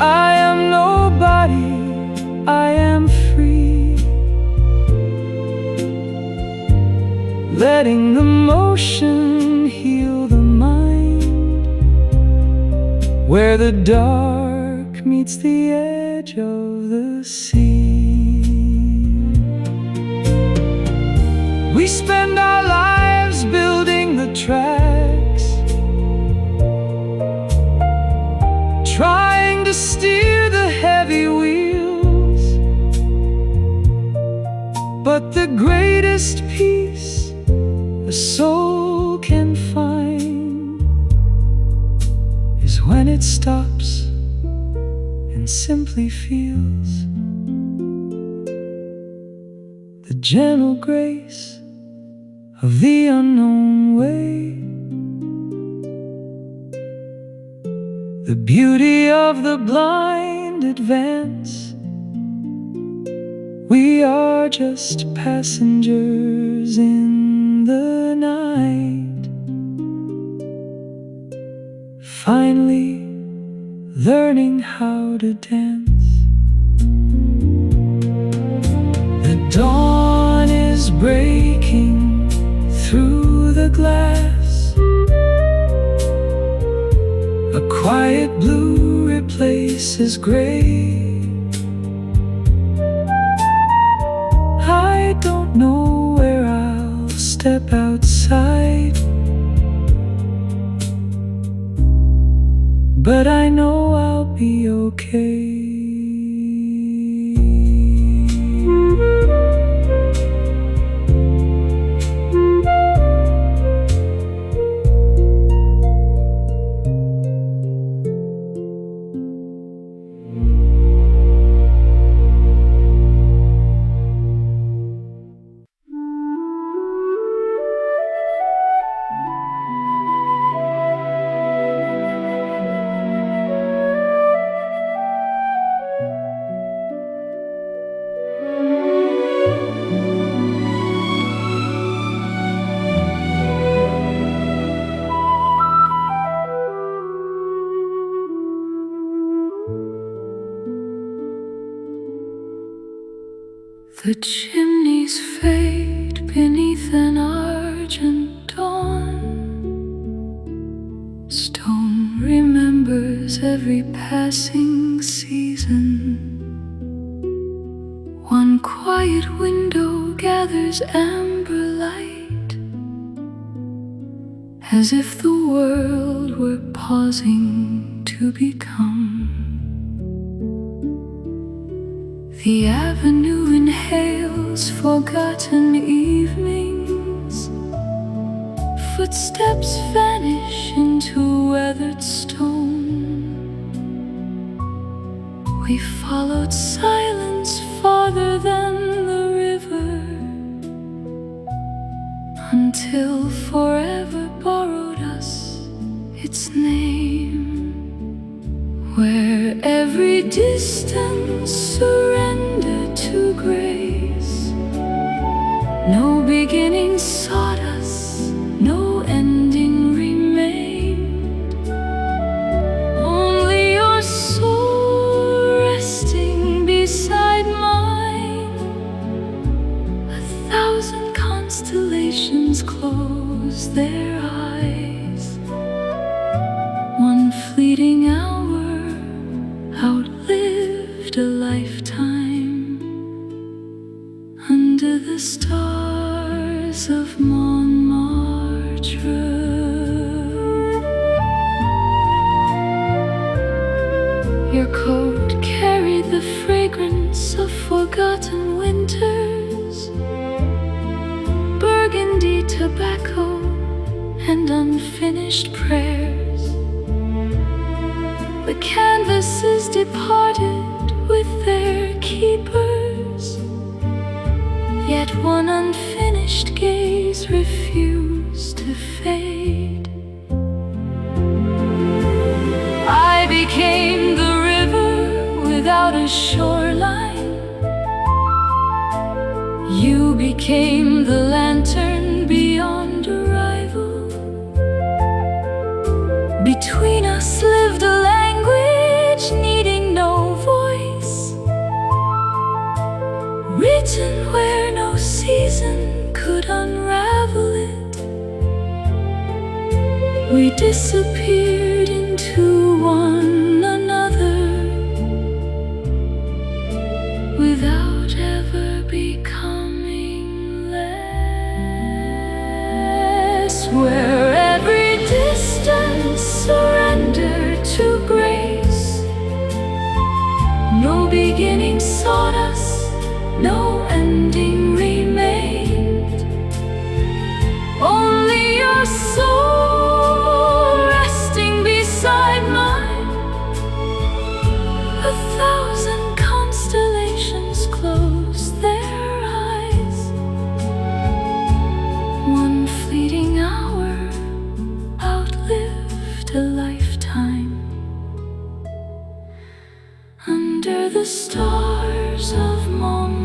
I am nobody, I am free, letting the motion heal the mind, where the dark meets the edge of the sea. We spend our lives building the tracks, trying to steer the heavy wheels, but the greatest peace a soul can find is when it stops and simply feels the gentle grace of the unknown way, the beauty of the blind advance. We are just passengers in the night, finally learning how to dance. The dawn is breaking through the glass, a quiet blue replaces gray. I don't know where I'll step outside, but I know I'll be okay. The chimneys fade beneath an argent dawn. Stone remembers every passing season. One quiet window gathers amber light, as if the world were pausing to become. The avenue inhales forgotten evenings. Footsteps vanish into weathered stone. We followed silence farther than the river, until forever borrowed us its name. Where every distance surrendered to grace, no beginning sought us, no ending remained. Only your soul resting beside mine. 1,000 constellations close their eyes. One fleeting hour outlived a lifetime under the stars of Montmartre. Your coat carried the fragrance of forgotten winters, burgundy tobacco and unfinished prayers. The canvases departed with their keepers, yet one unfinished gaze refused to fade. I became the river without a shoreline. You became the lantern beyond arrival. Between us lived a language needing no voice, written where no season could unravel it. We disappeared into one another without ever becoming less. Where every distance surrendered to grace, no beginning sought us, no ending remained. Only your soul resting beside mine. 1,000 constellations closed their eyes. One fleeting hour outlived a lifetime under the stars of Montmartre.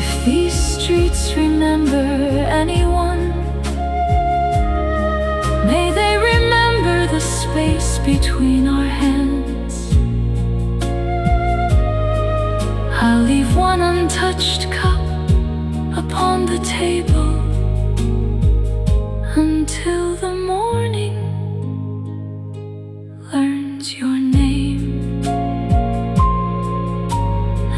If these streets remember anyone, may they remember the space between our hands. I'll leave one untouched cup upon the table until the morning learns your name,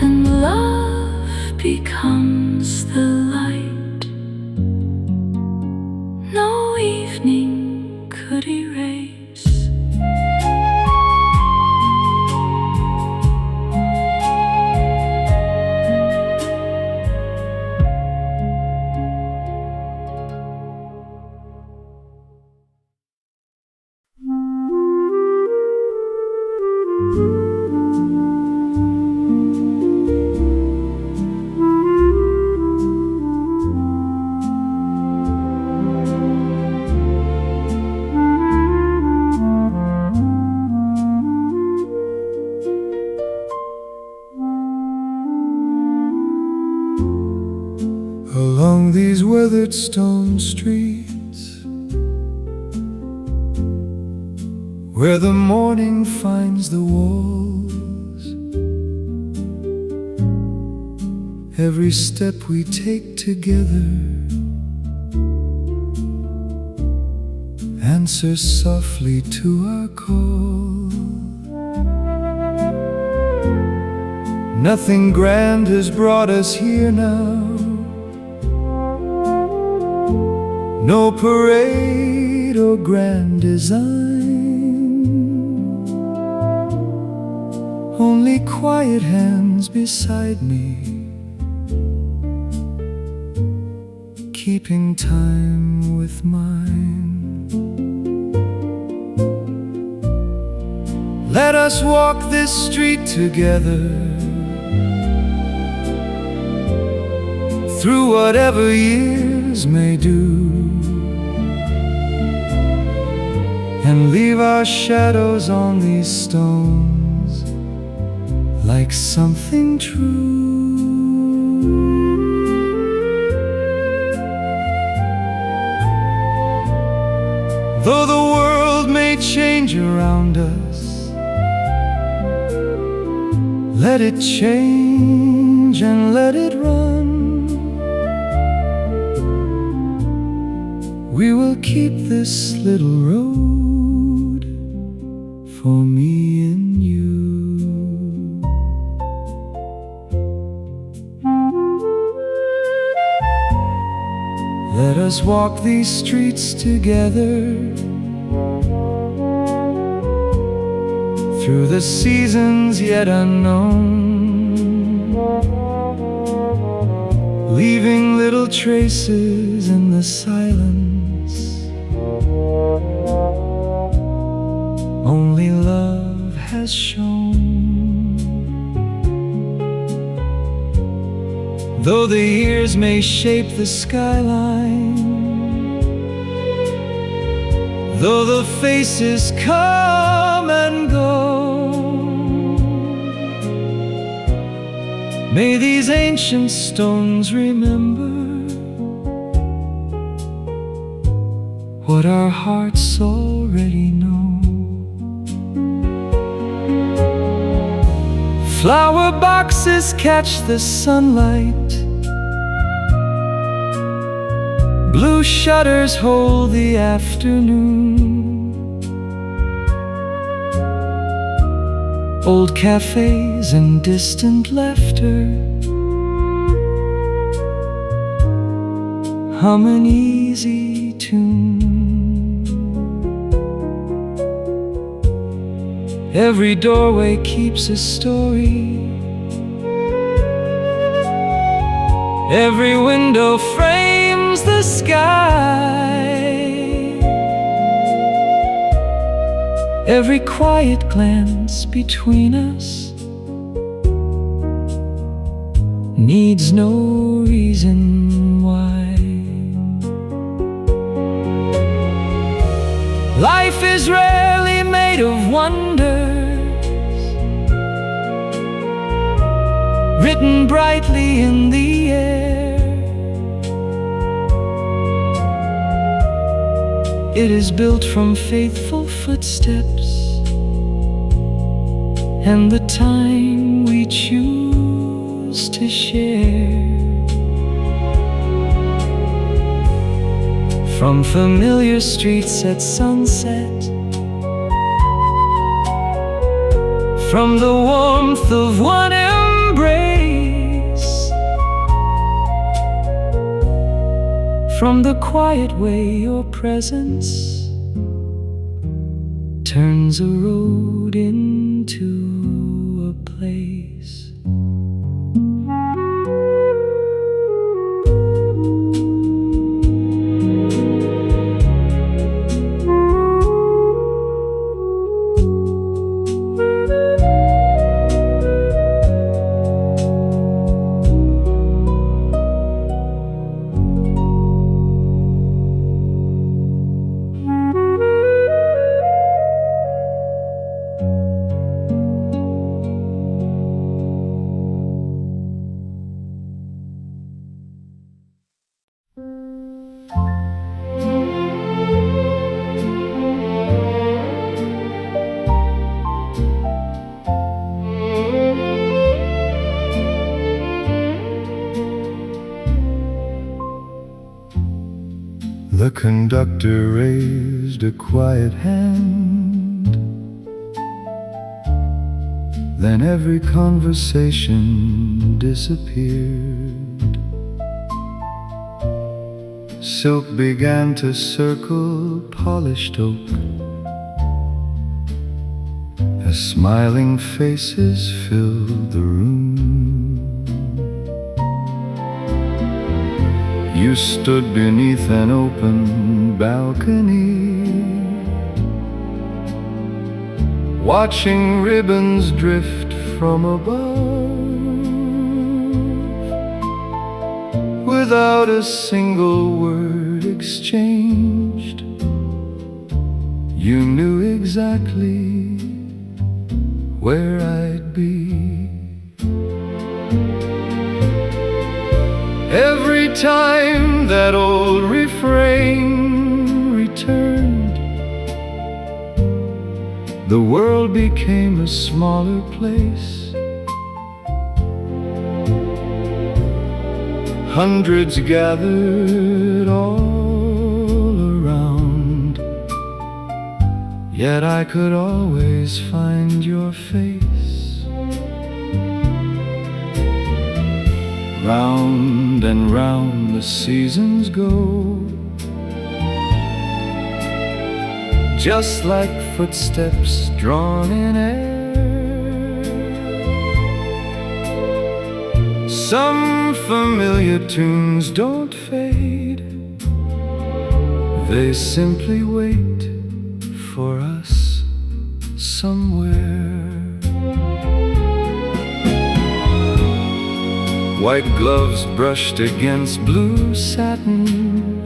and love becomes the light no evening could erase. Along these weathered stone streets, where the morning finds the walls, every step we take together answers softly to our call. Nothing grand has brought us here now. No parade or grand design, only quiet hands beside me, keeping time with mine. Let us walk this street together, through whatever years may do, and leave our shadows on these stones like something true. Though the world may change around us, let it change and let it run. We will keep this little road for me and you. Let us walk these streets together, through the seasons yet unknown, leaving little traces in the silence only love has shown. Though the years may shape the skyline, though the faces come and go, may these ancient stones remember what our hearts already know. Flower boxes catch the sunlight, blue shutters hold the afternoon, old cafes and distant laughter hum an easy tune. Every doorway keeps a story, every window frames the sky, every quiet glance between us needs no reason why. Life is rarely made of wonders, written brightly in the air. It is built from faithful footsteps and the time we choose to share. From familiar streets at sunset, from the warmth of one embrace, from the quiet way your presence turns a road into a place. The conductor raised a quiet hand. Then every conversation disappeared. Silk began to circle polished oak, as smiling faces filled the room. You stood beneath an open balcony, watching ribbons drift from above. Without a single word exchanged, you knew exactly where I'd be. Every time that old refrain returned, the world became a smaller place. Hundreds gathered all around, yet I could always find your face. Round and round the seasons go, just like footsteps drawn in air. Some familiar tunes don't fade, they simply wait for us somewhere. White gloves brushed against blue satin,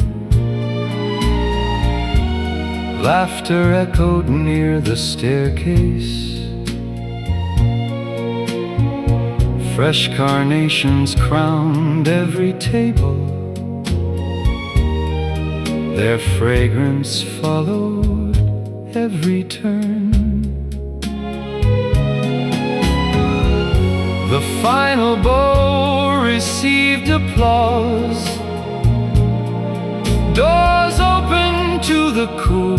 laughter echoed near the staircase. Fresh carnations crowned every table, their fragrance followed every turn. The final bow received applause, doors open to the cool